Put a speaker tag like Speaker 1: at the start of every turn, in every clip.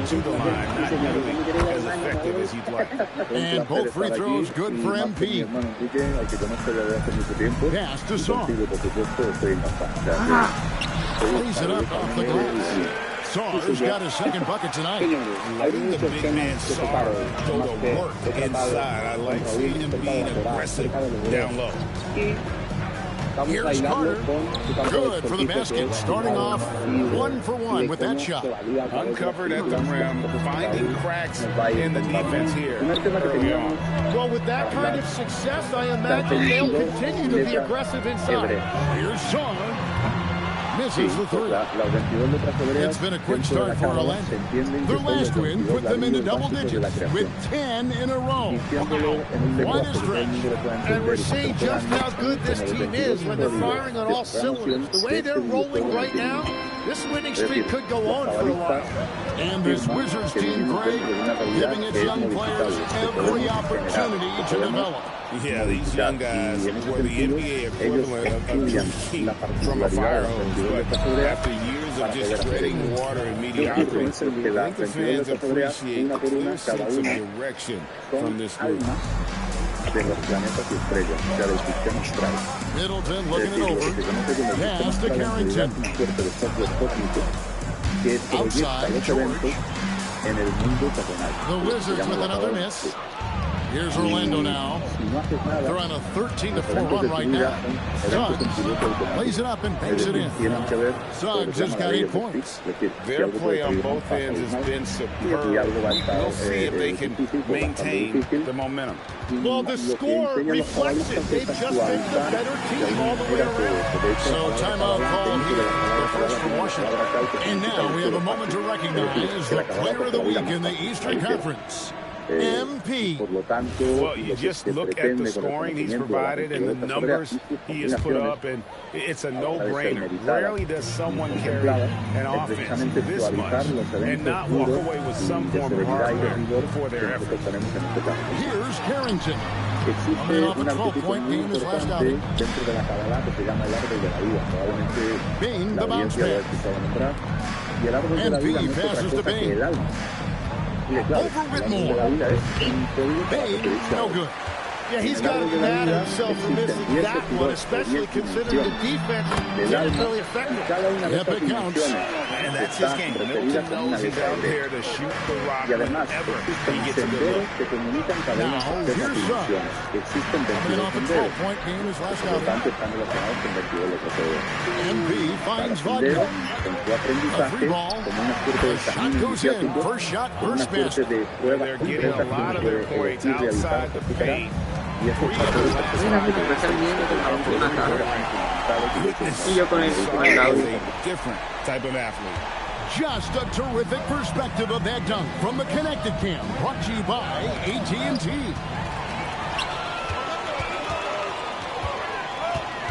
Speaker 1: to the line, not nearly as effective as he'd like.
Speaker 2: And both free throws good for MP. Pass to Song. Lays it up off the glass. Saw's got his second bucket tonight.
Speaker 1: Letting the big man Saw go to work inside. I like seeing him being aggressive down low.
Speaker 2: Here's Carter. Good for the basket. Starting off 1 for 1 with that shot.
Speaker 1: Uncovered at the rim, finding cracks in the defense here early on.
Speaker 3: Well, with that kind of success, I imagine they'll continue to be aggressive inside.
Speaker 2: Here's Shaw. Misses the three. It's been a quick start for Orlando. Their last win put them into double digits with 10 in a row. Quite a stretch.
Speaker 3: And we're seeing just how good this team is when they're firing on all cylinders. The way they're rolling right now, this winning streak could go on for a while.
Speaker 2: And this Wizards team, Greg, giving its young players every opportunity to develop.
Speaker 1: Yeah, these young guys were the NBA equivalent of drinking from a fire hose. But after years of just treading water and mediocrity, I think the fans appreciate the clear sense of direction from this group.
Speaker 2: Middleton looking it over. Pass to Carrington. Outside, George. The Wizards with another miss. Here's Orlando now. They're on a 13-4 run right now. Suggs lays it up and banks it in. Suggs has got 8 points.
Speaker 1: Their play on both ends has been superb. We'll see if they can maintain the momentum.
Speaker 3: Well, the score reflects it. They've just been the better team all the way around.
Speaker 2: So timeout called here. The first from Washington. And now we have a moment to recognize the player of the week in the Eastern Conference. MP.
Speaker 1: Well, you just look at the scoring he's provided and the numbers he has put up, and it's a no-brainer. Rarely does someone carry an offense this much and not walk away with some form of hardware for their effort.
Speaker 2: Here's Carrington. Coming off a 12-point game his last outing. Bain, the bounce pass. MP passes to Bain. Over Whitmore. Bain, no good.
Speaker 3: Yeah, he's got to be mad at himself for missing that one, especially considering the defense didn't really affect him.
Speaker 2: Yep, it counts.
Speaker 1: And that's his game. Middleton knows he's out there to shoot the rock whenever he gets a good look.
Speaker 2: Now, here's Suggs. Coming off a 12-point game his last outing. MP finds Wagner. A free ball. The shot goes in. First shot, first basket.
Speaker 1: They're getting a lot of their points outside the paint. Different type of athlete.
Speaker 2: Just a terrific perspective of that dunk from the Connected Cam, brought to you by AT&T.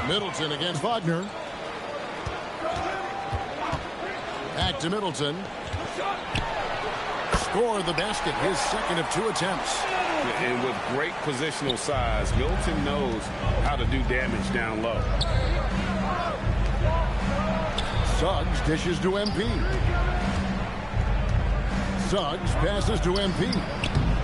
Speaker 2: Middleton against Wagner. Back to Middleton. Scored the basket, his second of 2 attempts.
Speaker 1: And with great positional size, Middleton knows how to do damage down low.
Speaker 2: Suggs dishes to MP. Suggs passes to MP.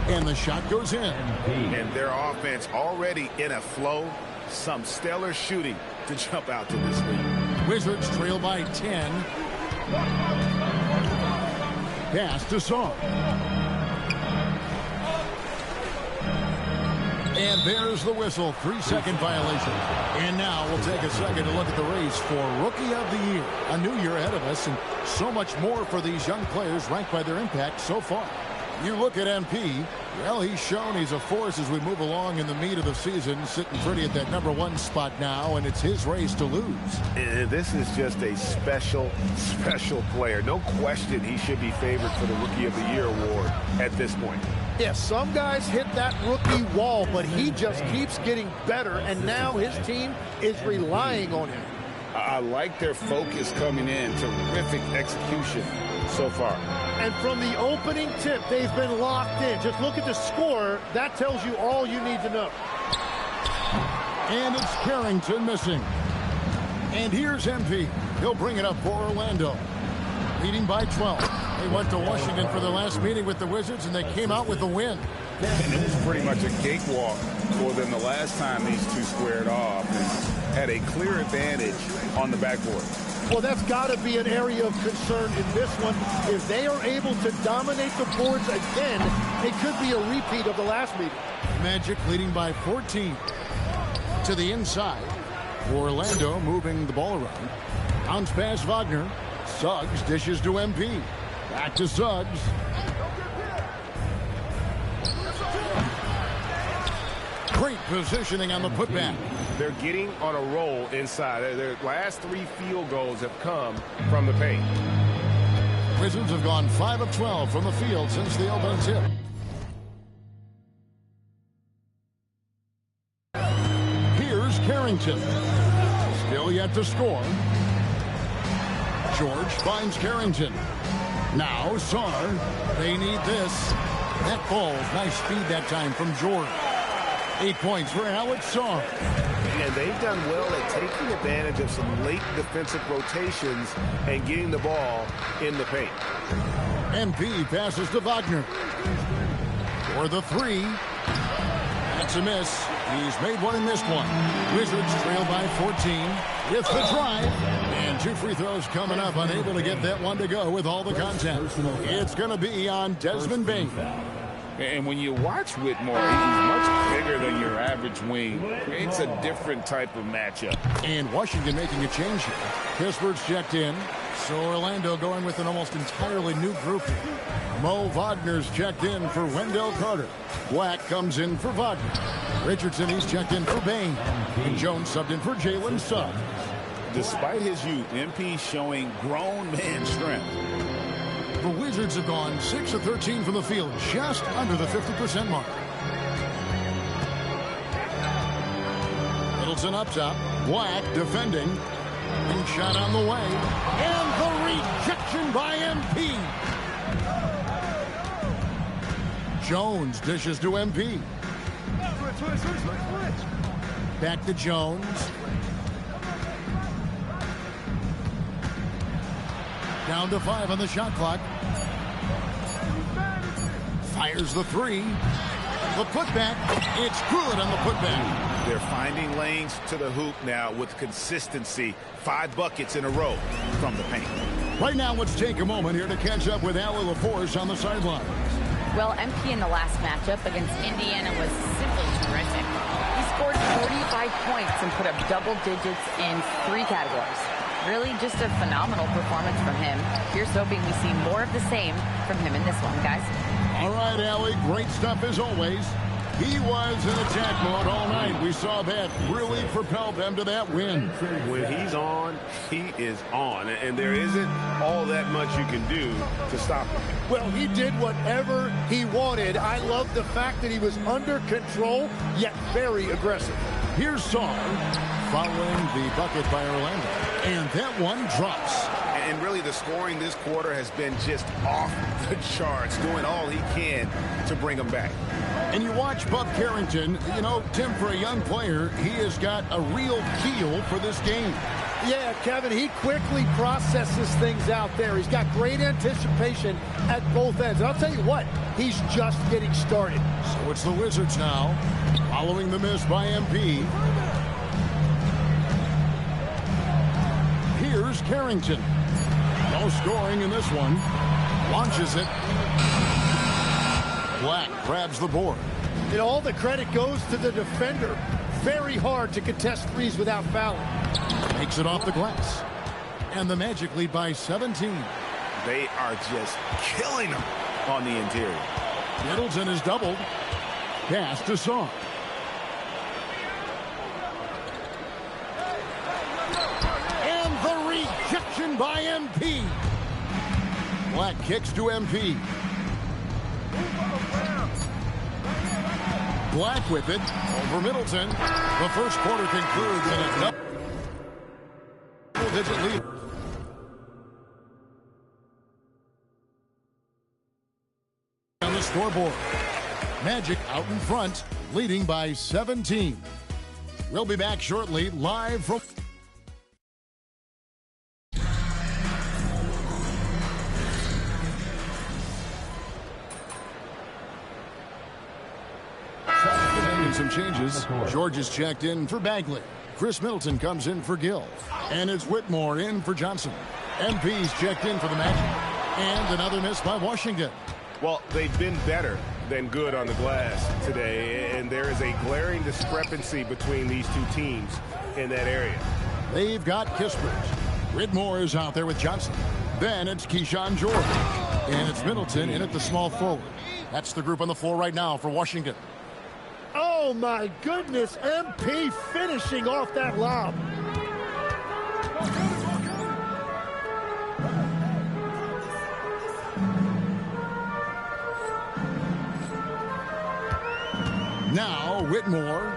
Speaker 2: And the shot goes in.
Speaker 1: And their offense already in a flow. Some stellar shooting to jump out to this lead.
Speaker 2: Wizards trail by 10. Pass to Song. And there's the whistle. 3-second violation. And now we'll take a second to look at the race for Rookie of the Year. A new year ahead of us, and so much more for these young players ranked by their impact so far. You look at MP, well, he's shown he's a force as we move along in the meat of the season, sitting pretty at that #1 spot now, and it's his race to lose.
Speaker 1: This is just a special, special player. No question he should be favored for the Rookie of the Year award at this point.
Speaker 3: Yeah, some guys hit that rookie wall, but he just keeps getting better, and now his team is relying on him.
Speaker 1: I like their focus coming in. Terrific execution so far.
Speaker 3: And from the opening tip, they've been locked in. Just look at the score. That tells you all you need to know.
Speaker 2: And it's Carrington missing. And here's MP. He'll bring it up for Orlando. Leading by 12. They went to Washington for their last meeting with the Wizards, and they came out with the win.
Speaker 1: And it was pretty much a cakewalk for them the last time these two squared off and had a clear advantage on the backboard.
Speaker 3: Well, that's got to be an area of concern in this one. If they are able to dominate the boards again, it could be a repeat of the last meeting.
Speaker 2: Magic leading by 14 to the inside. Orlando moving the ball around. Bounce pass Wagner. Suggs dishes to MP. Back to Suggs. Great positioning on the putback.
Speaker 1: They're getting on a roll inside. Their last 3 field goals have come from the paint.
Speaker 2: Wizards have gone 5 of 12 from the field since the opening tip. Here's Carrington. Still yet to score. George finds Carrington. Now Saar. They need this. That ball, nice speed that time from George. 8 points for Alex Saar.
Speaker 1: And they've done well at taking advantage of some late defensive rotations and getting the ball in the paint.
Speaker 2: MP passes to Wagner. For the 3. That's a miss. He's made one and missed one. Wizards trail by 14 with the drive. And 2 free throws coming up. Unable to get that one to go with all the contact. It's going to be on Desmond Bane.
Speaker 1: And when you watch Whitmore, he's much bigger than your average wing. It's a different type of matchup.
Speaker 2: And Washington making a change here. Pittsburgh's checked in. So Orlando going with an almost entirely new group. Mo Wagner's checked in for Wendell Carter. Black comes in for Wagner. Richardson, he's checked in for Bane. And Jones subbed in for Jalen Suggs.
Speaker 1: Despite his youth, MP showing grown man strength.
Speaker 2: The Wizards have gone 6 of 13 from the field, just under the 50% mark. Middleton up top. Black defending. And shot on the way. And the rejection by MP. Jones dishes to MP. Back to Jones. Down to 5 on the shot clock. Fires the 3. The putback. It's good on the putback.
Speaker 1: They're finding lanes to the hoop now with consistency. 5 buckets in a row from the paint.
Speaker 2: Right now, let's take a moment here to catch up with Allie LaForce on the sideline.
Speaker 4: Well, MP in the last matchup against Indiana was simply terrific. He scored 45 points and put up double digits in 3 categories. Really just a phenomenal performance from him. Here's hoping we see more of the same from him in this one, guys.
Speaker 2: All right, Allie, great stuff as always. He was in attack mode all night. We saw that really propel them to that win.
Speaker 1: When he's on, he is on. And there isn't all that much you can do to stop him.
Speaker 3: Well, he did whatever he wanted. I love the fact that he was under control, yet very aggressive.
Speaker 2: Here's Saar following the bucket by Orlando. And that one drops.
Speaker 1: And really the scoring this quarter has been just off the charts, doing all he can to bring them back.
Speaker 2: And you watch Bub Carrington, you know, Tim, for a young player, he has got a real feel for this game.
Speaker 3: Yeah, Kevin, he quickly processes things out there. He's got great anticipation at both ends. And I'll tell you what, he's just getting started.
Speaker 2: So it's the Wizards now, following the miss by MP. Here's Carrington. No scoring in this one. Launches it. Black grabs the board.
Speaker 3: And all the credit goes to the defender. Very hard to contest threes without fouling.
Speaker 2: Takes it off the glass. And the Magic lead by 17.
Speaker 1: They are just killing them on the interior.
Speaker 2: Middleton is doubled. Pass to Saar. And the rejection by MP. Black kicks to MP. Black with it over Middleton. The first quarter concludes in a double-digit lead. On the scoreboard, Magic out in front, leading by 17. We'll be back shortly, live from... making some changes. George is checked in for Bagley. Chris Middleton comes in for Gill. And it's Whitmore in for Johnson. MP's checked in for the Magic. And another miss by Washington.
Speaker 1: Well, they've been better than good on the glass today, and there is a glaring discrepancy between these two teams in that area.
Speaker 2: They've got Kispert. Whitmore is out there with Johnson. Then it's Keyshawn George. And it's Middleton in at the small forward. That's the group on the floor right now for Washington.
Speaker 3: Oh, my goodness. MP finishing off that lob.
Speaker 2: Now, Whitmore.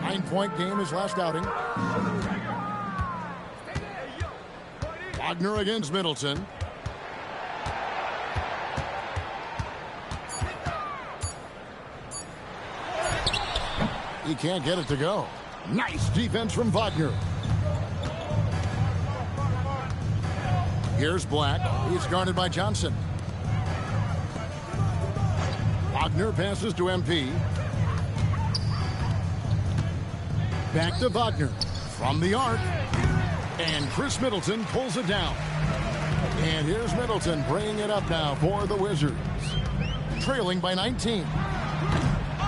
Speaker 2: 9-point game his last outing. Wagner against Middleton. He can't get it to go. Nice defense from Wagner. Here's Black. He's guarded by Johnson. Wagner passes to MP. Back to Wagner. From the arc. And Chris Middleton pulls it down. And here's Middleton bringing it up now for the Wizards. Trailing by 19.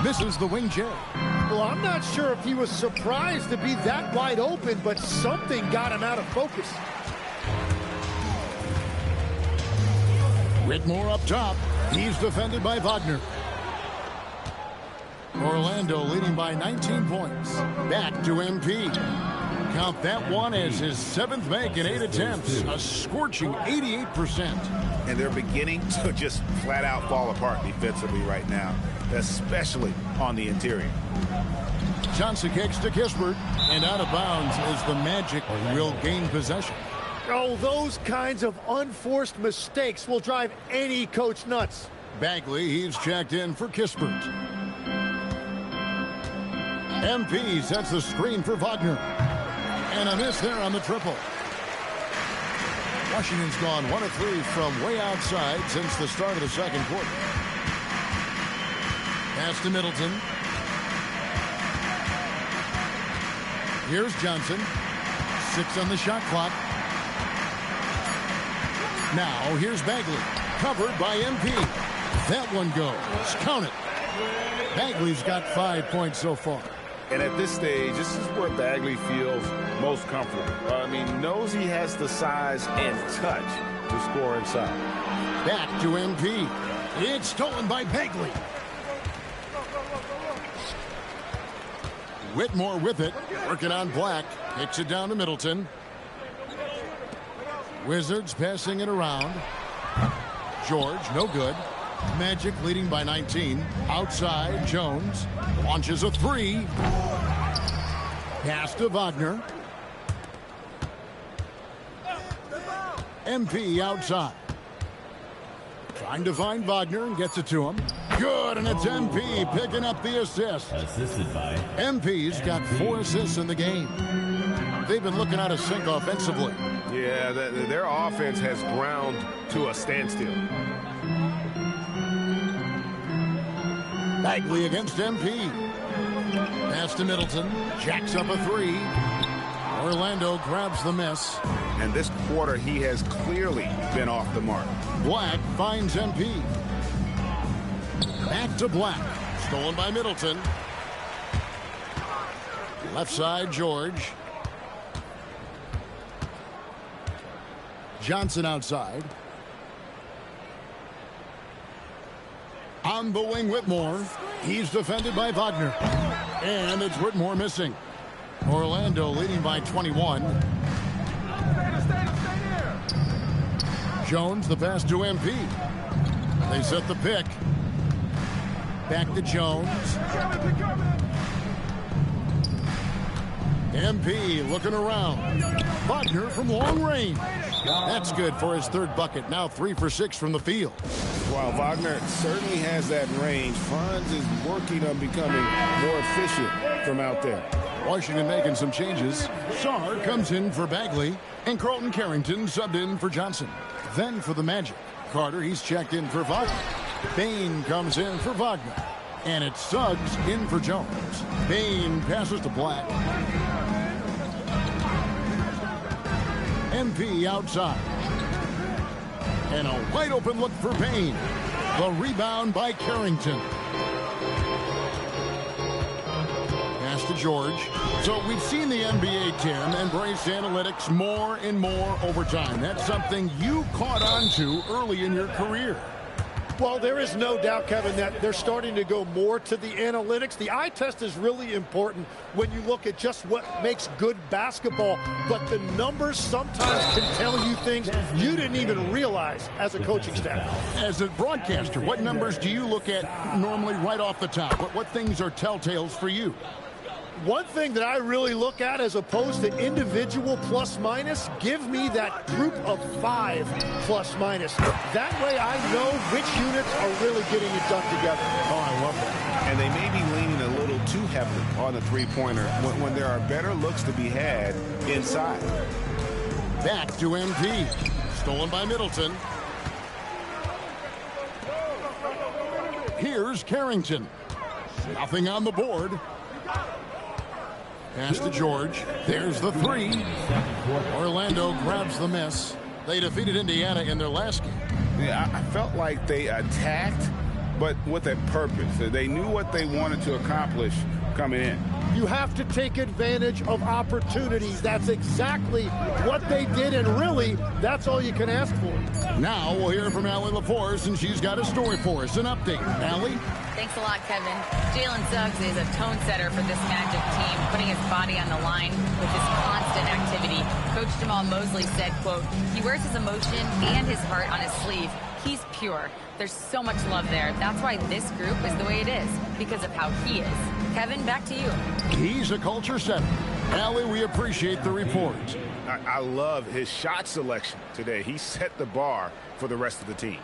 Speaker 2: Misses the wing J.
Speaker 3: Well, I'm not sure if he was surprised to be that wide open, but something got him out of focus.
Speaker 2: Whitmore up top. He's defended by Wagner. Orlando leading by 19 points. Back to MP. Count that one as his 7th make in 8 attempts. A scorching 88%.
Speaker 1: And they're beginning to just flat out fall apart defensively right now, especially on the interior.
Speaker 2: Johnson kicks to Kispert. And out of bounds as the Magic will gain possession.
Speaker 3: Oh, those kinds of unforced mistakes will drive any coach nuts.
Speaker 2: Bagley, he's checked in for Kispert. MP sets the screen for Wagner. And a miss there on the triple. Washington's gone 1 of 3 from way outside since the start of the second quarter. Pass to Middleton. Here's Johnson. 6 on the shot clock. Now here's Bagley. Covered by MP. That one goes. Count it. Bagley's got 5 points so far.
Speaker 1: And at this stage, this is where Bagley feels most comfortable. Knows he has the size and touch to score inside.
Speaker 2: Back to MP. It's stolen by Bagley. Whitmore with it. Working on Black. Kicks it down to Middleton. Wizards passing it around. George, no good. Magic leading by 19. Outside, Jones launches a 3. Pass to Wagner. MP outside. Trying to find Wagner and gets it to him. Good, and it's MP picking up the assist.
Speaker 5: Assisted by
Speaker 2: MP's got 4 assists in the game. They've been looking out of sync offensively.
Speaker 1: Yeah, their offense has ground to a standstill.
Speaker 2: Bagley against MP. Pass to Middleton. Jacks up a 3. Orlando grabs the miss.
Speaker 1: And this quarter, he has clearly been off the mark.
Speaker 2: Black finds MP. Back to Black. Stolen by Middleton. Left side, George. Johnson outside. On the wing, Whitmore. He's defended by Wagner. And it's Whitmore missing. Orlando leading by 21. Jones, the pass to MP. They set the pick. Back to Jones. MP looking around. Wagner from long range. That's good for his 3rd bucket. Now 3 for 6 from the field.
Speaker 1: While Wagner certainly has that range, Franz is working on becoming more efficient from out there.
Speaker 2: Washington making some changes. Sarr comes in for Bagley. And Carlton Carrington subbed in for Johnson. Then for the Magic. Carter, he's checked in for Wagner. Bain comes in for Wagner. And it's Suggs in for Jones. Bain passes to Black. MP outside. And a wide open look for Bain. The rebound by Carrington. Pass to George. So we've seen the NBA, Tim, embrace analytics more and more over time. That's something you caught on to early in your career.
Speaker 3: Well, there is no doubt, Kevin, that they're starting to go more to the analytics. The eye test is really important when you look at just what makes good basketball, but the numbers sometimes can tell you things you didn't even realize as a coaching staff.
Speaker 2: As a broadcaster, what numbers do you look at normally right off the top? What things are telltales for you?
Speaker 3: One thing that I really look at as opposed to individual plus-minus, give me that group of 5 plus-minus. That way I know which units are really getting it done together.
Speaker 1: Oh, I love that. And they may be leaning a little too heavily on the three-pointer when there are better looks to be had inside.
Speaker 2: Back to MP. Stolen by Middleton. Here's Carrington. Nothing on the board. Pass to George. There's the three. Orlando grabs the miss. They defeated Indiana in their last game.
Speaker 1: Yeah, I felt like they attacked, but with a purpose. They knew what they wanted to accomplish coming in.
Speaker 3: You have to take advantage of opportunities. That's exactly what they did, and really, that's all you can ask for.
Speaker 2: Now we'll hear from Allie LaForce, and she's got a story for us. An update. Allie?
Speaker 4: Thanks a lot, Kevin. Jalen Suggs is a tone setter for this Magic team, putting his body on the line with his constant activity. Coach Jamal Mosley said, quote, he wears his emotion and his heart on his sleeve. He's pure. There's so much love there. That's why this group is the way it is, because of how he is. Kevin, back to you.
Speaker 2: He's a culture setter. Allie, we appreciate the report.
Speaker 1: I love his shot selection today. He set the bar for the rest of the team.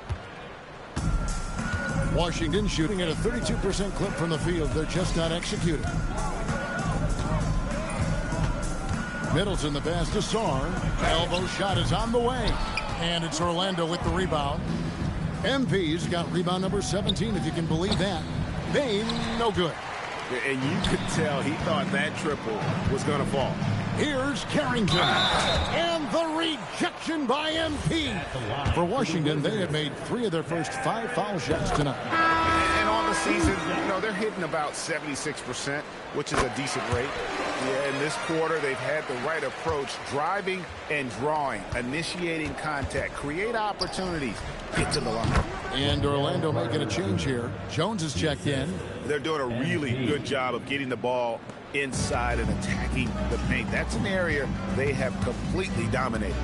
Speaker 2: Washington shooting at a 32% clip from the field. They're just not executing. Middleton, the pass to Sarr. Elbow shot is on the way. And it's Orlando with the rebound. MP's got rebound number 17, if you can believe that. Bain, no good.
Speaker 1: And you could tell he thought that triple was going to fall.
Speaker 2: Here's Carrington. And the rejection by MP. For Washington, they have made 3 of their first 5 foul shots tonight.
Speaker 1: And on the season, they're hitting about 76%, which is a decent rate. Yeah, in this quarter, they've had the right approach, driving and drawing, initiating contact, create opportunities, get to the line.
Speaker 2: And Orlando making a change here. Jones is checked in.
Speaker 1: They're doing a really good job of getting the ball inside and attacking the paint. That's an area they have completely dominated.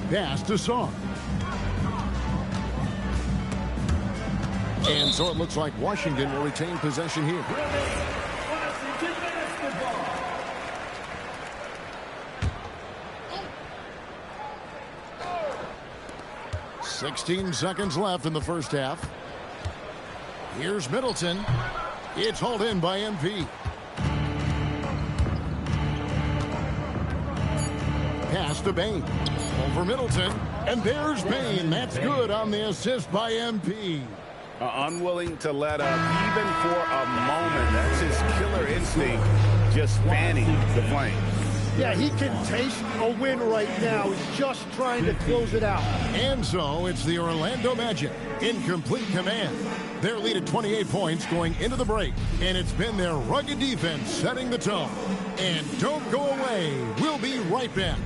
Speaker 2: Pass to Sarr. And so it looks like Washington will retain possession here. 16 seconds left in the first half. Here's Middleton. It's hauled in by MP. Pass to Bain. Over Middleton. And there's Bain. That's good on the assist by MP.
Speaker 1: Unwilling to let up even for a moment. That's his killer instinct, just fanning the flame.
Speaker 3: Yeah, he can taste a win right now. He's just trying to close it out.
Speaker 2: And so it's the Orlando Magic in complete command. Their lead at 28 points going into the break. And it's been their rugged defense setting the tone. And don't go away. We'll be right back.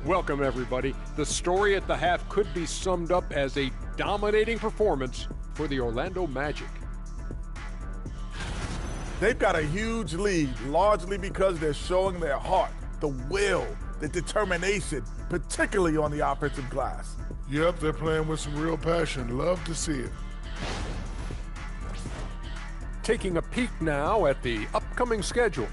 Speaker 5: Welcome, everybody. The story at the half could be summed up as a dominating performance for the Orlando Magic.
Speaker 6: They've got a huge lead, largely because they're showing their heart, the will, the determination, particularly on the offensive glass.
Speaker 7: Yep, they're playing with some real passion. Love to see it.
Speaker 5: Taking a peek now at the upcoming schedule.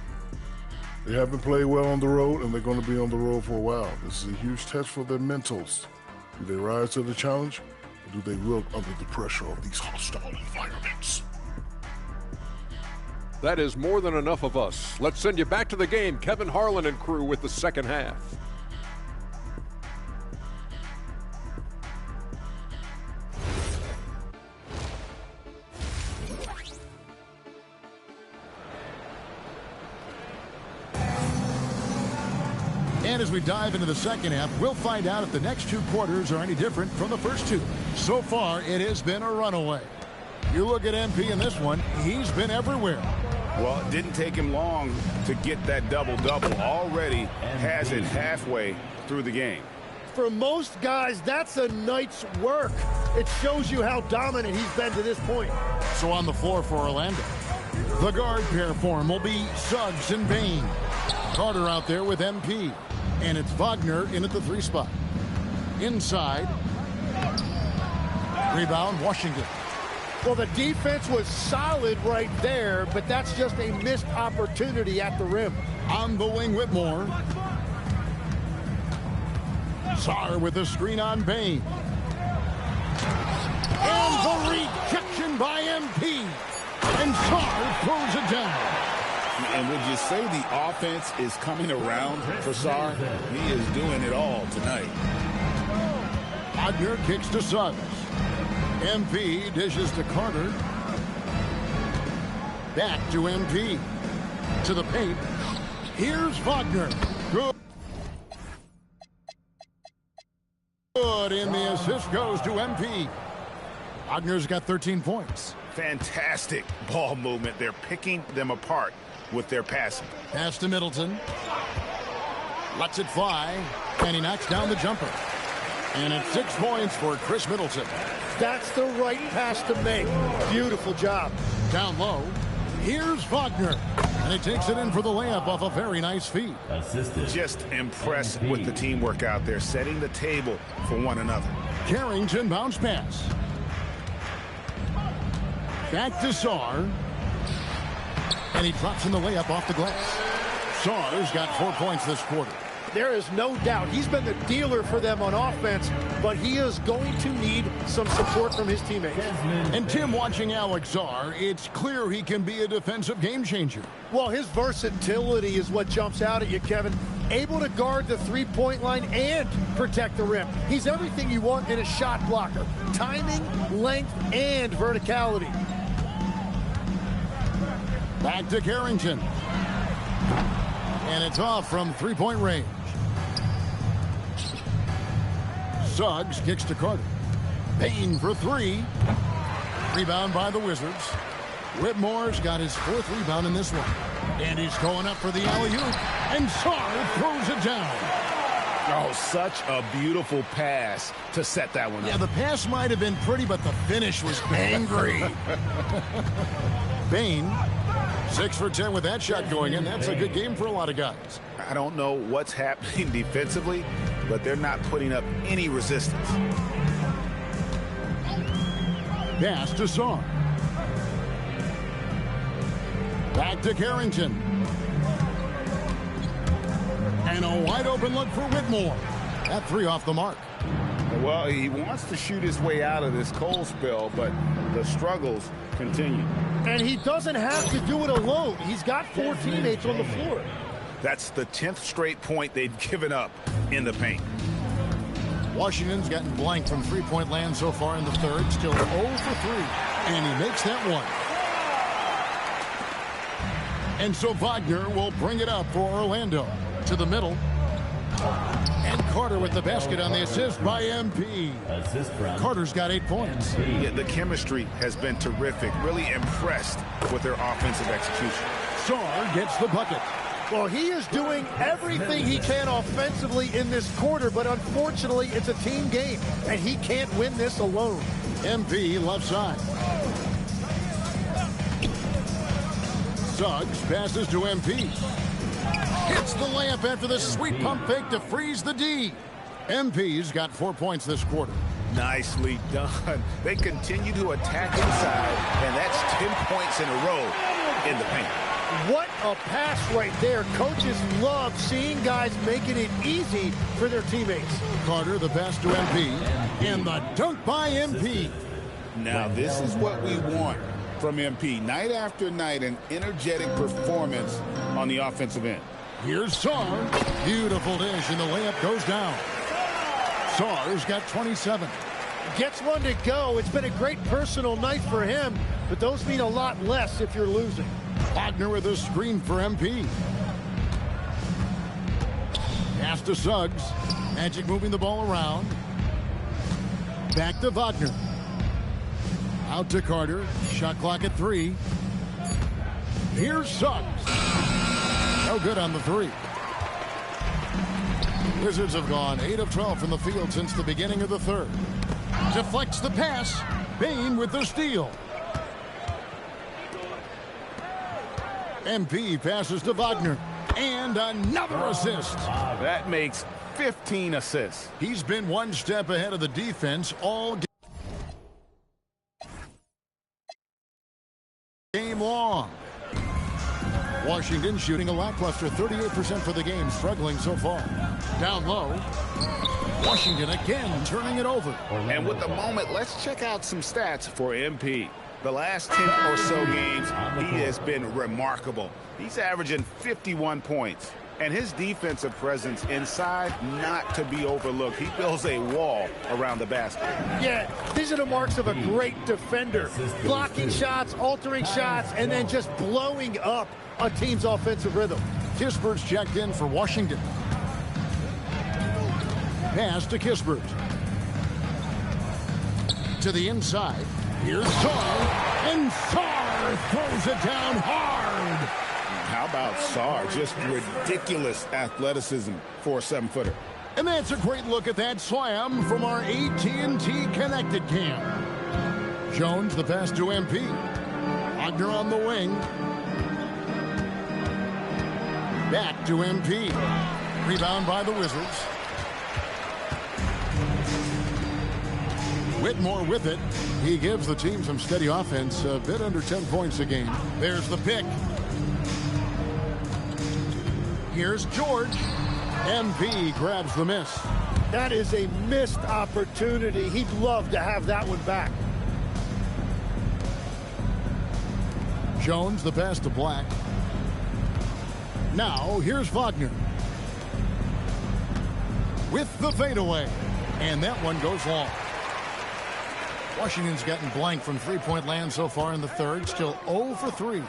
Speaker 7: They haven't played well on the road, and they're going to be on the road for a while. This is a huge test for their mentals. Do they rise to the challenge, or do they wilt under the pressure of these hostile environments?
Speaker 5: That is more than enough of us. Let's send you back to the game. Kevin Harlan and crew with the second half.
Speaker 2: And as we dive into the second half, we'll find out if the next two quarters are any different from the first two. So far, it has been a runaway. You look at MP in this one, he's been everywhere.
Speaker 1: Well, it didn't take him long to get that double-double. Already has it halfway through the game.
Speaker 3: For most guys, that's a night's work. It shows you how dominant he's been to this point.
Speaker 2: So on the floor for Orlando, the guard pair for him will be Suggs and Bain. Carter out there with MP. And it's Wagner in at the 3 spot. Inside. Rebound, Washington.
Speaker 3: Well, the defense was solid right there, but that's just a missed opportunity at the rim.
Speaker 2: On the wing, Whitmore. Sarr with a screen on Bain. And the rejection by MP. And Sarr throws it down.
Speaker 1: And would you say the offense is coming around for Sarr? He is doing it all tonight.
Speaker 2: Wagner kicks to Suggs. MP dishes to Carter. Back to MP. To the paint. Here's Wagner. Good, and the assist goes to MP. Wagner's got 13 points.
Speaker 1: Fantastic ball movement. They're picking them apart with their passing.
Speaker 2: Pass to Middleton. Lets it fly, and he knocks down the jumper. And it's 6 points for Chris Middleton.
Speaker 3: That's the right pass to make. Beautiful job.
Speaker 2: Down low, here's Wagner. And he takes it in for the layup off a very nice feed.
Speaker 1: Just impressed with the teamwork out there, setting the table for one another.
Speaker 2: Carrington bounce pass. Back to Sarr. And he drops in the layup off the glass. Sarr's got 4 points this quarter.
Speaker 3: There is no doubt he's been the dealer for them on offense, but he is going to need some support from his teammates.
Speaker 2: And Tim, watching Alex Sarr, it's clear he can be a defensive game changer.
Speaker 3: Well, his versatility is what jumps out at you, Kevin. Able to guard the three-point line and protect the rim. He's everything you want in a shot blocker. Timing, length, and verticality.
Speaker 2: Back to Carrington. And it's off from three-point range. Suggs kicks to Carter. Bain for 3. Rebound by the Wizards. Whitmore's got his 4th rebound in this one. And he's going up for the alley-oop. And Sarr throws it down.
Speaker 1: Oh, such a beautiful pass to set that one up.
Speaker 2: Yeah, the pass might have been pretty, but the finish was angry. Bain, 6 for 10 with that shot going in. That's a good game for a lot of guys.
Speaker 1: I don't know what's happening defensively, but they're not putting up any resistance.
Speaker 2: Pass to Sarr. Back to Carrington. And a wide open look for Whitmore. That 3 off the mark.
Speaker 1: Well, he wants to shoot his way out of this cold spell, but the struggles continue.
Speaker 3: And he doesn't have to do it alone. He's got 4 teammates on the floor.
Speaker 1: That's the 10th straight point they've given up in the paint.
Speaker 2: Washington's gotten blanked from three-point land so far in the third. Still 0 for 3. And he makes that one. And so Wagner will bring it up for Orlando. To the middle. And Carter with the basket on the assist by MP. Carter's got 8 points.
Speaker 1: Yeah, the chemistry has been terrific. Really impressed with their offensive execution.
Speaker 2: Sarr gets the bucket.
Speaker 3: Well, he is doing everything he can offensively in this quarter, but unfortunately, it's a team game, and he can't win this alone.
Speaker 2: MP left side. Suggs passes to MP. Hits the layup after the sweet pump fake to freeze the D. MP's got 4 points this quarter.
Speaker 1: Nicely done. They continue to attack inside, and that's 10 points in a row in the paint.
Speaker 3: What a pass right there. Coaches love seeing guys making it easy for their teammates.
Speaker 2: Carter, the pass to MP, and the dunk by MP.
Speaker 1: Now, this is what we want from MP. Night after night, an energetic performance on the offensive end.
Speaker 2: Here's Sarr. Beautiful dish, and the layup goes down. Sarr's got 27.
Speaker 3: Gets one to go. It's been a great personal night for him, but those mean a lot less if you're losing.
Speaker 2: Wagner with a screen for MP. Pass to Suggs. Magic moving the ball around. Back to Wagner. Out to Carter. Shot clock at 3. Here's Suggs. No good on the 3. Wizards have gone 8 of 12 from the field since the beginning of the third. Deflects the pass. Bain with the steal. MP passes to Wagner. And another assist.
Speaker 1: That makes 15 assists.
Speaker 2: He's been one step ahead of the defense all game long. Washington shooting a lackluster 38% for the game, struggling so far. Down low. Washington again turning it over.
Speaker 1: And with the moment, let's check out some stats for MP. The last 10 or so games, he has been remarkable. He's averaging 51 points. And his defensive presence inside, not to be overlooked. He builds a wall around the basket.
Speaker 3: Yeah, these are the marks of a great defender. Blocking shots, altering shots, and then just blowing up a team's offensive rhythm.
Speaker 2: Kispert's checked in for Washington. Pass to Kispert. To the inside. Here's Sarr. And Sarr throws it down hard.
Speaker 1: How about Sarr? Just ridiculous athleticism for a 7-footer.
Speaker 2: And that's a great look at that slam from our AT&T Connected Cam. Jones, the pass to MP. Wagner on the wing. Back to MP. Rebound by the Wizards. Whitmore with it. He gives the team some steady offense, a bit under 10 points a game. There's the pick. Here's George. MP grabs the miss.
Speaker 3: That is a missed opportunity. He'd love to have that one back.
Speaker 2: Jones, the pass to Black. Now, here's Wagner. With the fadeaway. And that one goes long. Washington's gotten blank from three-point land so far in the third. Still 0 for 3.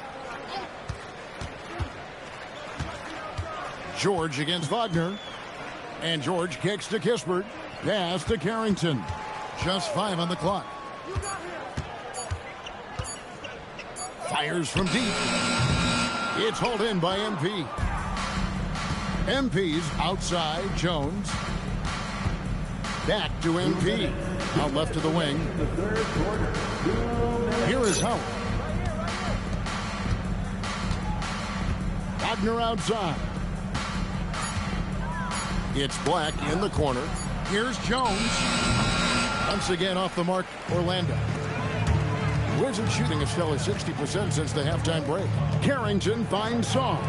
Speaker 2: George against Wagner. And George kicks to Kispert. Pass to Carrington. Just 5 on the clock. Fires from deep. It's hauled in by MP. MP's outside. Jones. Back to MP. Out left to the wing. Here is Howard. Wagner outside. It's Black in the corner. Here's Jones. Once again off the mark, Orlando. Wizards shooting a stellar 60% since the halftime break. Carrington finds Sarr.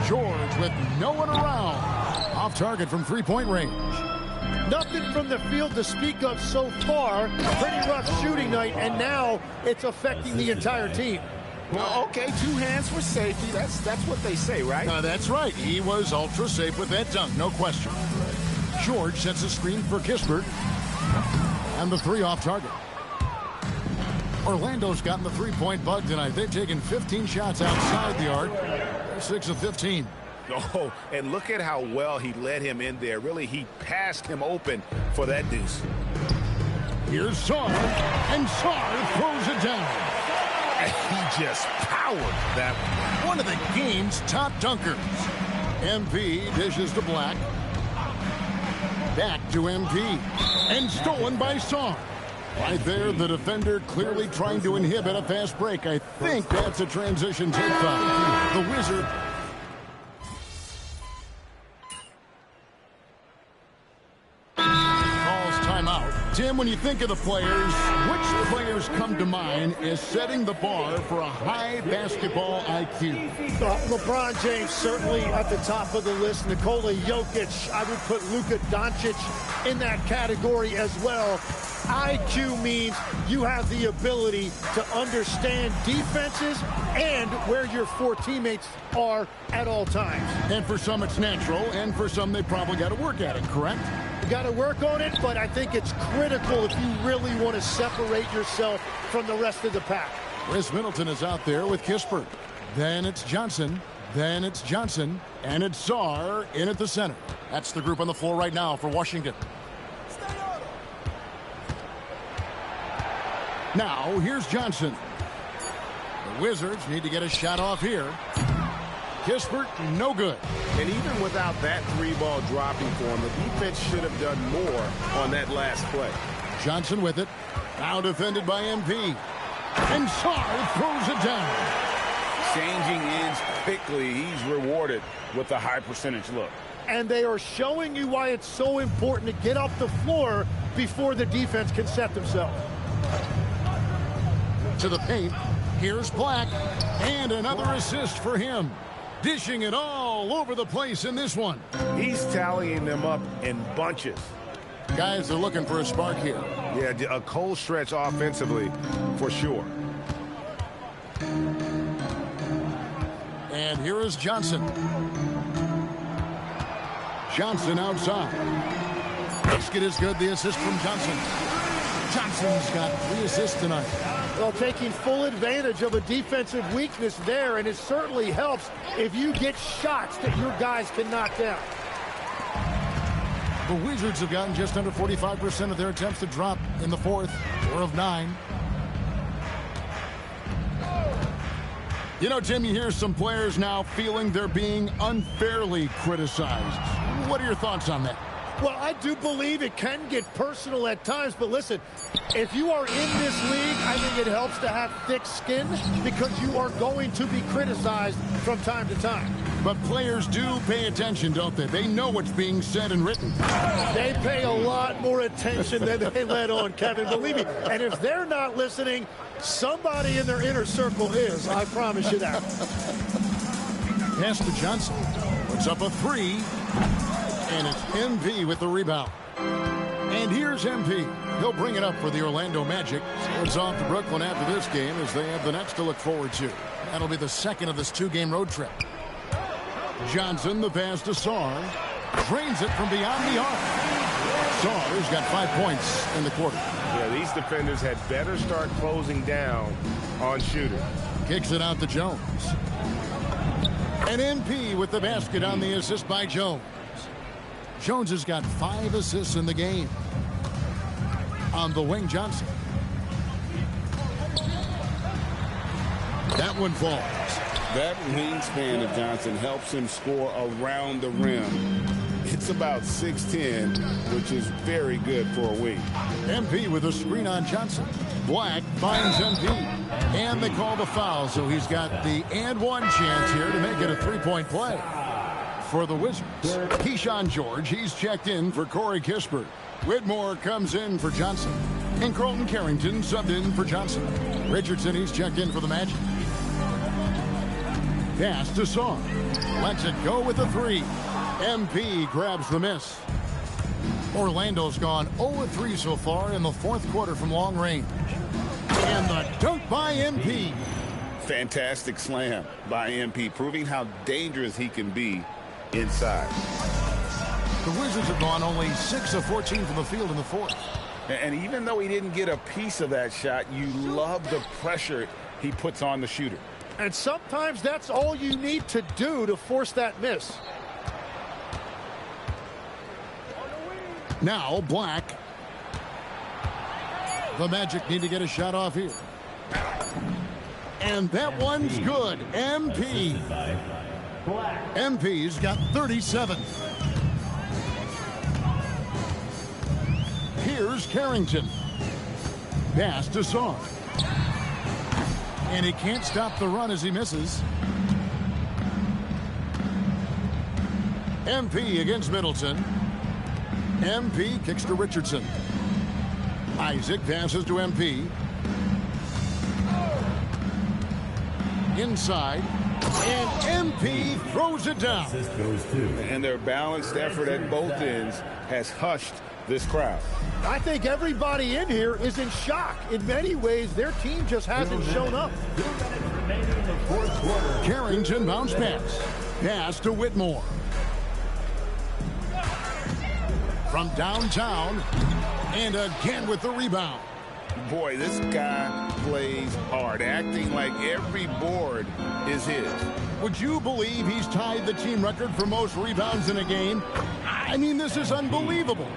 Speaker 2: George with no one around. Off target from three-point range.
Speaker 3: Nothing from the field to speak of so far. Pretty rough shooting night, and now it's affecting the entire team.
Speaker 1: Well, okay, 2 hands for safety. That's what they say, right?
Speaker 2: That's right. He was ultra safe with that dunk, no question. George sets a screen for Kispert. And the 3 off target. Orlando's gotten the three-point bug tonight. They've taken 15 shots outside the arc. They're 6 of 15.
Speaker 1: Oh, and look at how well he led him in there. Really, he passed him open for that deuce.
Speaker 2: Here's Sarr, and Sarr throws it down.
Speaker 1: And he just powered that
Speaker 2: one of the game's top dunkers. MP dishes to Black. Back to MP. And stolen by Sarr. Right there, the defender clearly trying to inhibit a fast break. I think that's a transition take foul. The Wizard. Calls timeout. Tim, when you think of the players, which players come to mind as setting the bar for a high basketball IQ?
Speaker 3: LeBron James certainly at the top of the list. Nikola Jokic, I would put Luka Doncic in that category as well. IQ means you have the ability to understand defenses and where your four teammates are at all times.
Speaker 2: And for some it's natural, and for some they probably got to work at it, correct?
Speaker 3: You got to work on it, but I think it's critical if you really want to separate yourself from the rest of the pack.
Speaker 2: Chris Middleton is out there with Kispert. Then it's Johnson. Then it's Johnson. And it's Czar in at the center. That's the group on the floor right now for Washington. Now, here's Johnson. The Wizards need to get a shot off here. Kispert, no good.
Speaker 1: And even without that three-ball dropping for him, the defense should have done more on that last play.
Speaker 2: Johnson with it. Now defended by MP. And Czar throws it down.
Speaker 1: Changing ends quickly. He's rewarded with a high percentage look.
Speaker 3: And they are showing you why it's so important to get off the floor before the defense can set themselves.
Speaker 2: To the paint. Here's Black. And another assist for him. Dishing it all over the place in this one.
Speaker 1: He's tallying them up in bunches.
Speaker 2: Guys are looking for a spark here.
Speaker 1: Yeah, a cold stretch offensively for sure.
Speaker 2: And here is Johnson. Johnson outside. Basket is good. The assist from Johnson. Johnson's got 3 assists tonight.
Speaker 3: Well, taking full advantage of a defensive weakness there, and it certainly helps if you get shots that your guys can knock down.
Speaker 2: The Wizards have gotten just under 45% of their attempts to drop in the fourth, 4 of 9. You know, Tim, you hear some players now feeling they're being unfairly criticized. What are your thoughts on that?
Speaker 3: Well, I do believe it can get personal at times, but listen, if you are in this league, I think it helps to have thick skin because you are going to be criticized from time to time.
Speaker 2: But players do pay attention, don't they? They know what's being said and written.
Speaker 3: They pay a lot more attention than they let on, Kevin, believe me. And if they're not listening, somebody in their inner circle is, I promise you that.
Speaker 2: Pass to Johnson. Puts up a 3. And it's MP with the rebound. And here's MP. He'll bring it up for the Orlando Magic. So it's off to Brooklyn after this game as they have the next to look forward to. That'll be the second of this 2-game road trip. Johnson, the pass to Czar. Drains it from beyond the arc. Czar's got 5 points in the quarter.
Speaker 1: Yeah, these defenders had better start closing down on shooting.
Speaker 2: Kicks it out to Jones. And MP with the basket on the assist by Jones. Jones has got 5 assists in the game. On the wing, Johnson. That one falls.
Speaker 1: That wingspan of Johnson helps him score around the rim. It's about 6'10", which is very good for a wing.
Speaker 2: MP with a screen on Johnson. Black finds MP. And they call the foul, so he's got the and one chance here to make it a 3-point play. For the Wizards, Keyshawn George, he's checked in for Corey Kispert. Whitmore comes in for Johnson. And Colton Carrington subbed in for Johnson. Richardson, he's checked in for the Magic. Pass to Song. Lets it go with a 3. MP grabs the miss. Orlando's gone 0-3 so far in the fourth quarter from long range. And the dunk by MP.
Speaker 1: Fantastic slam by MP, proving how dangerous he can be inside.
Speaker 2: The Wizards have gone only 6 of 14 from the field in the fourth.
Speaker 1: And even though he didn't get a piece of that shot, you love the pressure he puts on the shooter.
Speaker 3: And sometimes that's all you need to do to force that miss.
Speaker 2: Now Black. The Magic need to get a shot off here. And that one's good. MP. MP's got 37. Here's Carrington. Pass to Song. And he can't stop the run as he misses. MP against Middleton. MP kicks to Richardson. Isaac passes to MP. Inside. And MP throws it down.
Speaker 1: And their balanced effort at both ends has hushed this crowd.
Speaker 3: I think everybody in here is in shock. In many ways, their team just hasn't shown up.
Speaker 2: Carrington bounce pass. Pass to Whitmore. From downtown. And again with the rebound.
Speaker 1: Boy, this guy plays hard, acting like every board is his.
Speaker 2: Would you believe he's tied the team record for most rebounds in a game? I mean, this is unbelievable.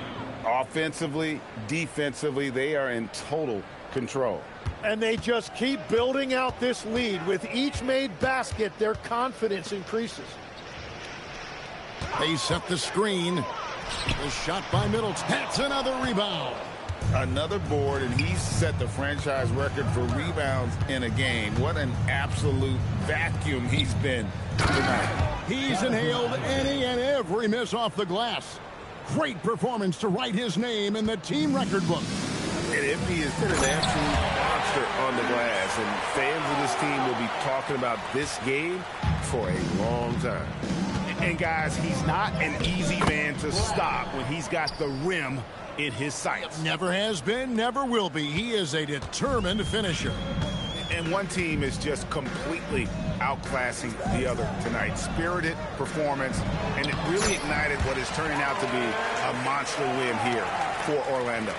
Speaker 1: Offensively, defensively, they are in total control.
Speaker 3: And they just keep building out this lead. With each made basket, their confidence increases.
Speaker 2: They set the screen. The shot by Middleton. That's another rebound.
Speaker 1: Another board, and he's set the franchise record for rebounds in a game. What an absolute vacuum he's been tonight.
Speaker 2: He's inhaled any and every miss off the glass. Great performance to write his name in the team record book.
Speaker 1: And MP has been an absolute monster on the glass, and fans of this team will be talking about this game for a long time. And guys, he's not an easy man to stop when he's got the rim in his sights.
Speaker 2: Never has been, never will be. He is a determined finisher.
Speaker 1: And one team is just completely outclassing the other tonight. Spirited performance, and it really ignited what is turning out to be a monster win here for Orlando.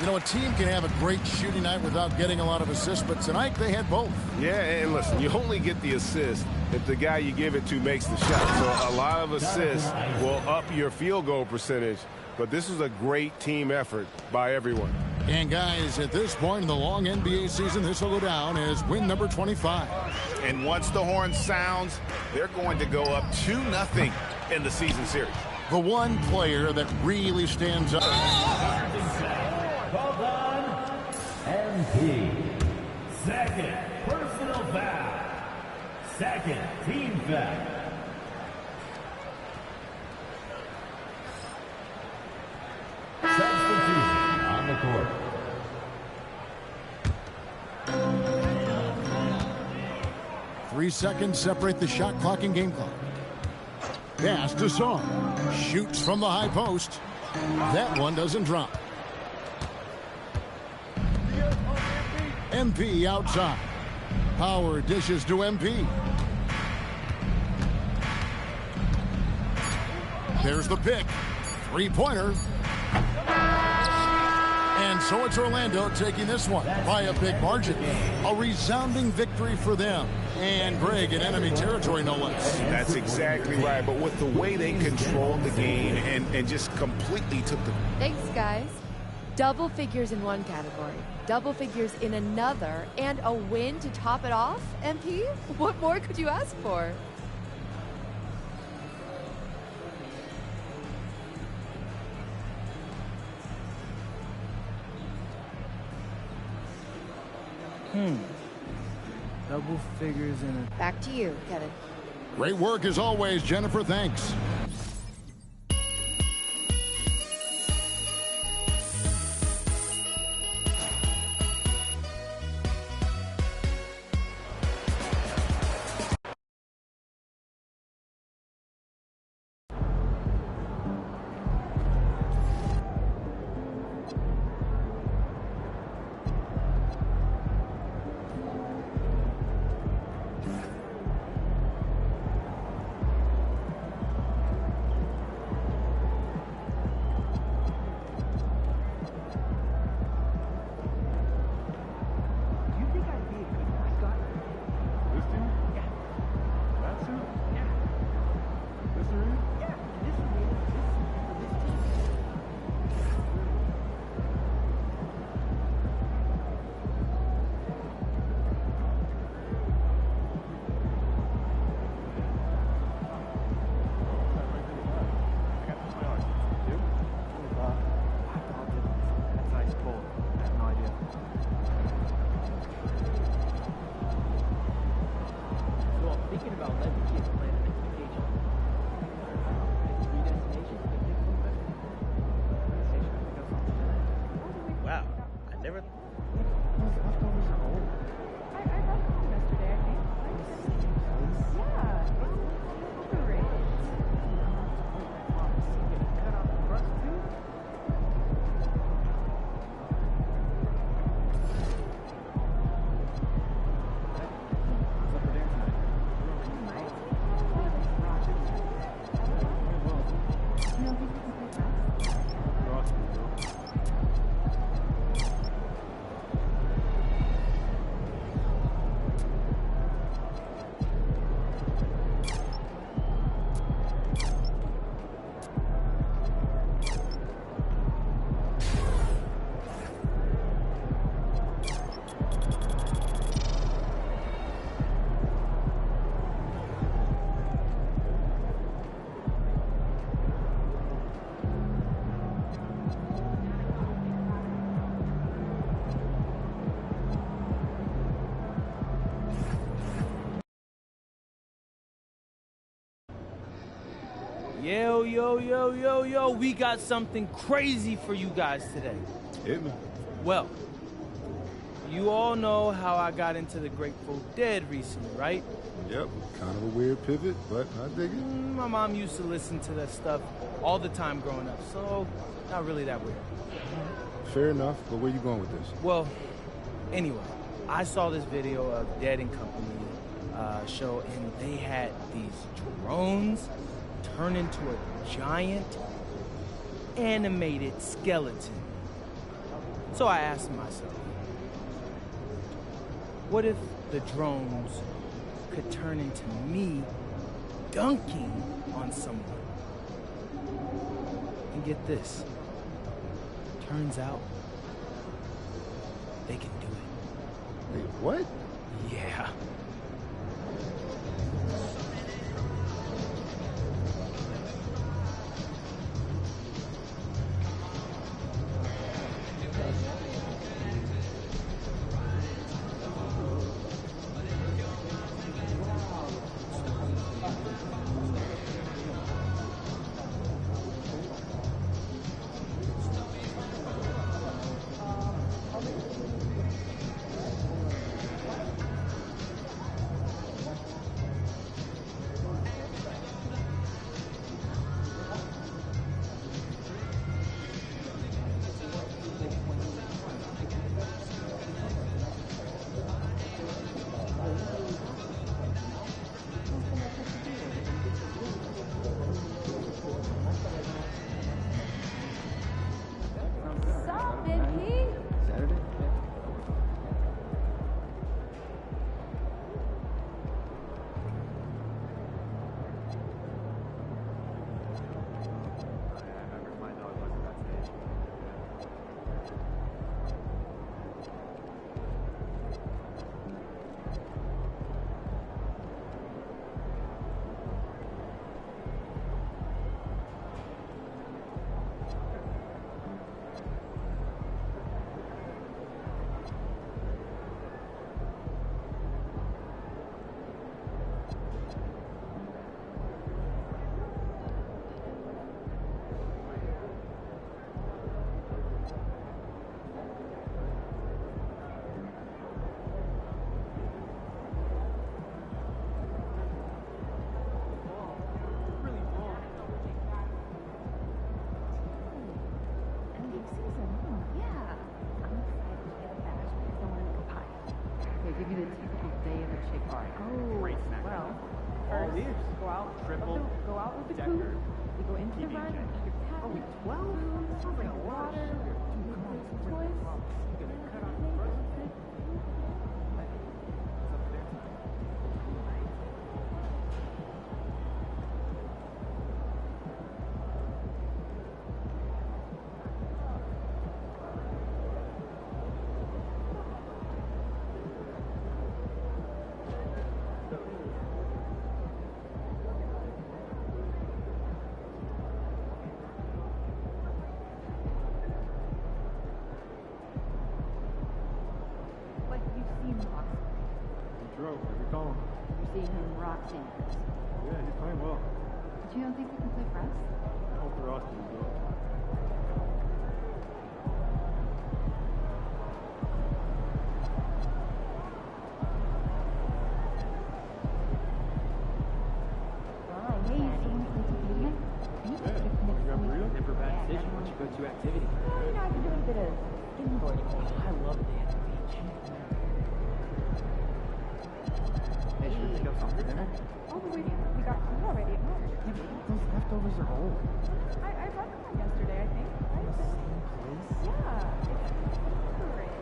Speaker 2: You know, a team can have a great shooting night without getting a lot of assists, but tonight they had both.
Speaker 1: Yeah, and listen, you only get the assist if the guy you give it to makes the shot. So a lot of assists will up your field goal percentage. But this is a great team effort by everyone.
Speaker 2: And guys, at this point in the long NBA season, this will go down as win number 25.
Speaker 1: And once the horn sounds, they're going to go up 2-0 in the season series.
Speaker 2: The one player that really stands up.
Speaker 8: Well done. MP. Second personal foul. Second team foul. Substitution on the court.
Speaker 2: Three seconds separate the shot clock and game clock. Pass to Song. Shoots from the high post. That one doesn't drop. MP outside. Power dishes to MP. There's the pick. Three-pointer. And so it's Orlando taking this one by a big margin. A resounding victory for them. And Greg in enemy territory, no less.
Speaker 1: That's exactly right. But with the way they controlled the game and just completely took the...
Speaker 9: Thanks, guys. Double figures in one category, double figures in another, and a win to top it off, MP? What more could you ask for?
Speaker 10: Double figures in a...
Speaker 9: Back to you, Kevin.
Speaker 2: Great work as always, Jennifer. Thanks.
Speaker 10: Yo, yo, yo, yo, yo, we got something crazy for you guys today.
Speaker 11: Hit me.
Speaker 10: Well, you all know how I got into the Grateful Dead recently, right?
Speaker 11: Yep, kind of a weird pivot, but I dig it.
Speaker 10: My mom used to listen to that stuff all the time growing up, so not really that weird.
Speaker 11: Fair enough, but where you going with this?
Speaker 10: Well, anyway, I saw this video of Dead and Company show, and they had these drones turn into a giant animated skeleton. So I asked myself, what if the drones could turn into me dunking on someone? And get this, turns out they can do it.
Speaker 11: Wait, what?
Speaker 10: Yeah.
Speaker 12: Yeah, he's playing well.
Speaker 13: But you don't think he can play for us?
Speaker 12: I hope for us to do it.
Speaker 13: Go-to activity. Oh, you know, I've been doing a bit of skimboarding. Oh, I love it at the beach.
Speaker 14: Hey, should we pick up something for dinner?
Speaker 13: Oh, we got food already at home.
Speaker 14: Yeah, but those leftovers are old.
Speaker 13: I brought them on yesterday, I think. Right?
Speaker 14: The same place?
Speaker 13: Yeah. It's great.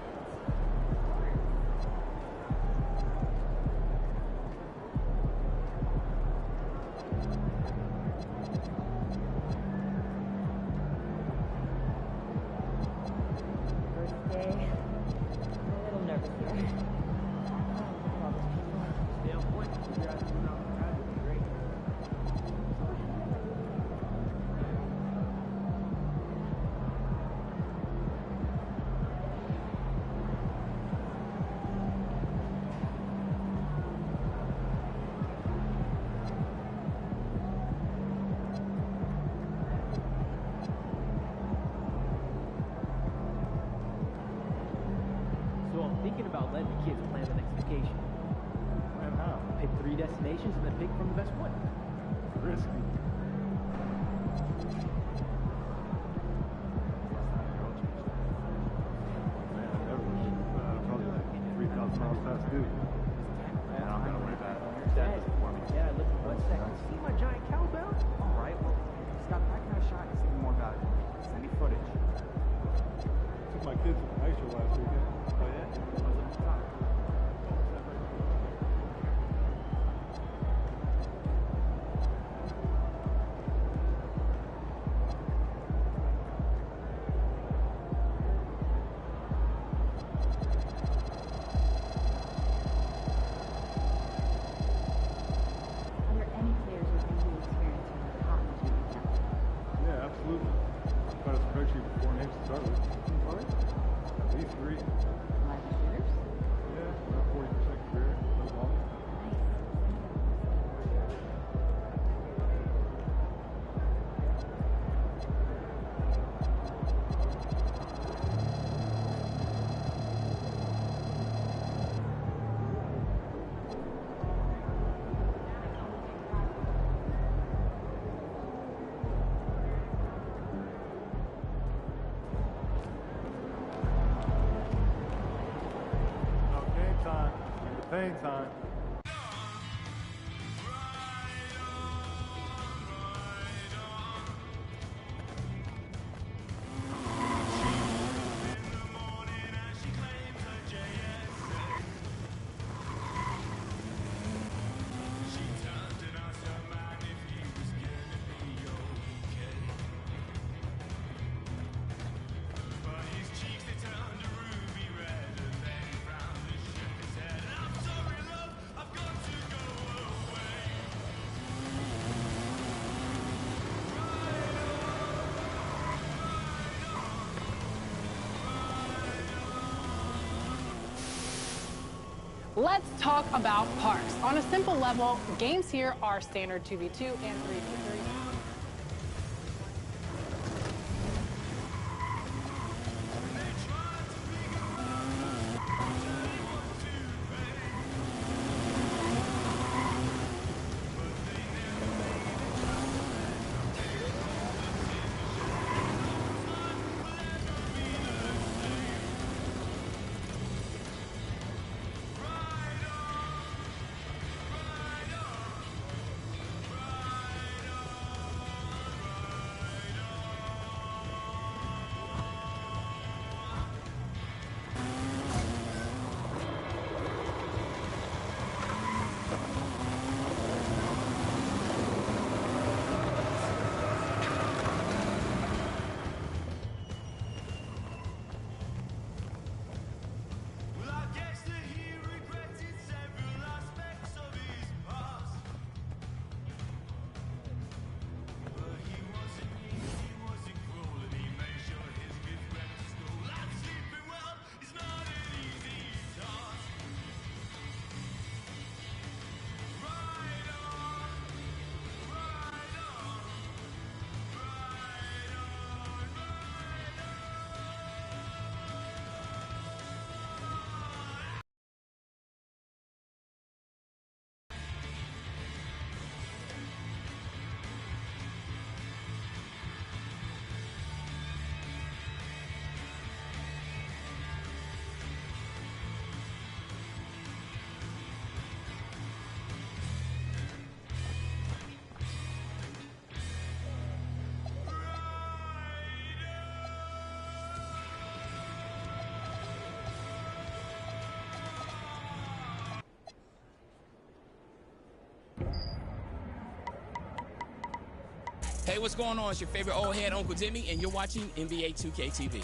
Speaker 14: letting the kids plan the next vacation.
Speaker 12: Plan how?
Speaker 14: Pick 3 destinations and then pick from the best one.
Speaker 12: Risky. Man, I never probably like 3,000 miles past due. Man, I don't got to worry about it. Dad does it for me.
Speaker 14: Yeah, look, one second. See my giant cowbell?
Speaker 15: All right, well, Scott, that kind of shot is even more valuable. Send me footage.
Speaker 12: Took my kids to the ice show last weekend. Oh, yeah? I was at the top.
Speaker 13: Are there any players with NBA experience who are hot in the TV now?
Speaker 12: Yeah, absolutely. Got a spreadsheet with 4 names to start with. At least 3.
Speaker 13: Reliable shooters?
Speaker 12: Yeah, about 40% career. No volume. No game time. Pain time.
Speaker 16: Let's talk about parks. On a simple level, games here are standard 2v2 and 3v3.
Speaker 17: Hey, what's going on? It's your favorite old head, Uncle Jimmy, and you're watching NBA 2K TV.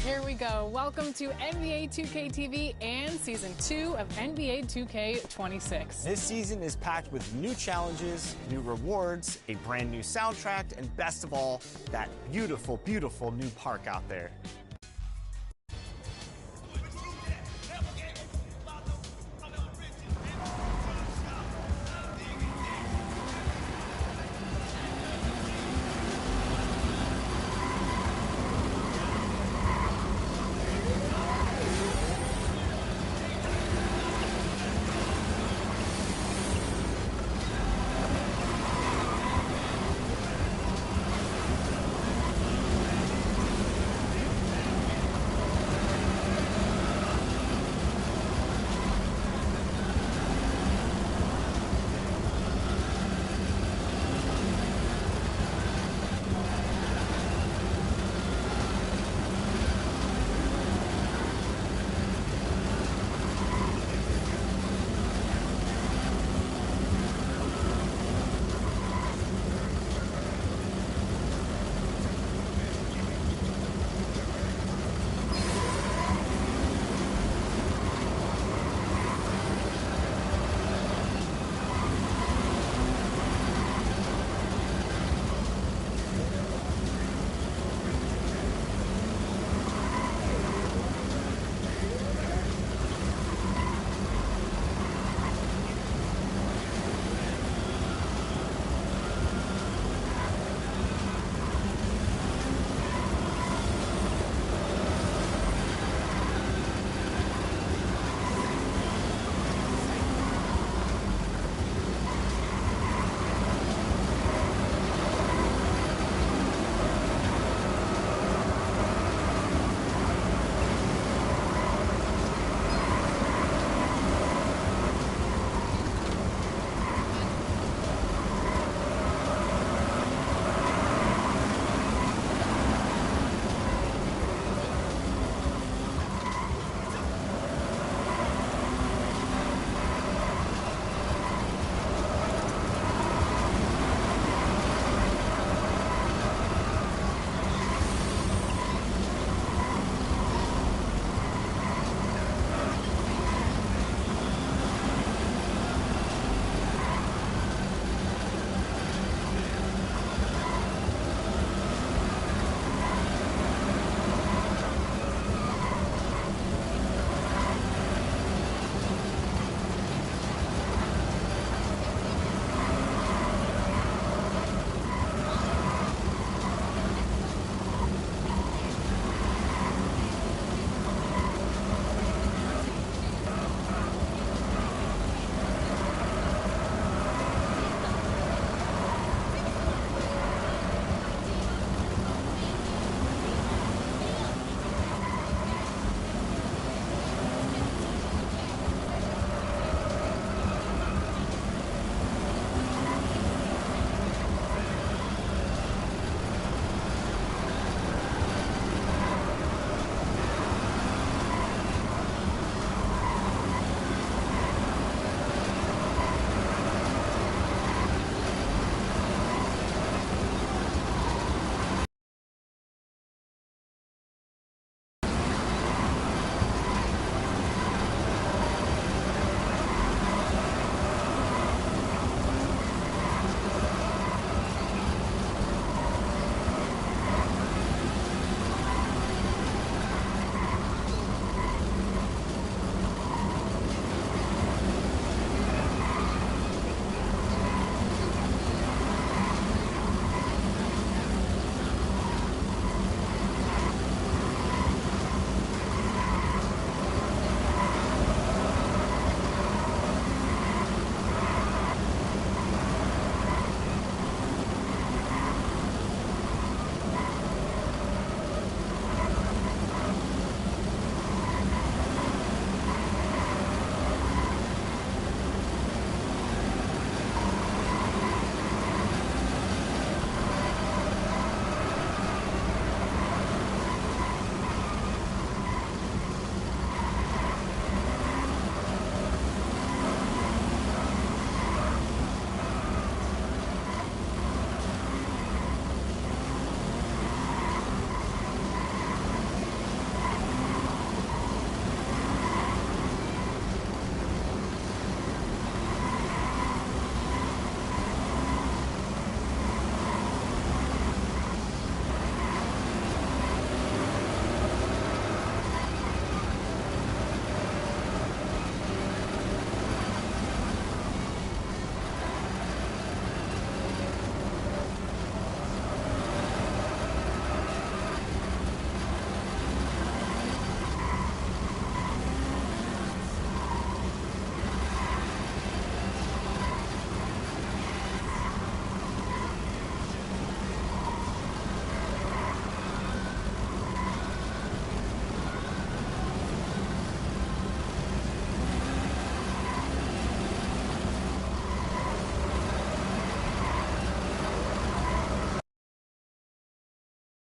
Speaker 16: Here we go. Welcome to NBA 2K TV and Season 2 of NBA 2K26.
Speaker 18: This season is packed with new challenges, new rewards, a brand new soundtrack, and best of all, that beautiful, beautiful new park out there.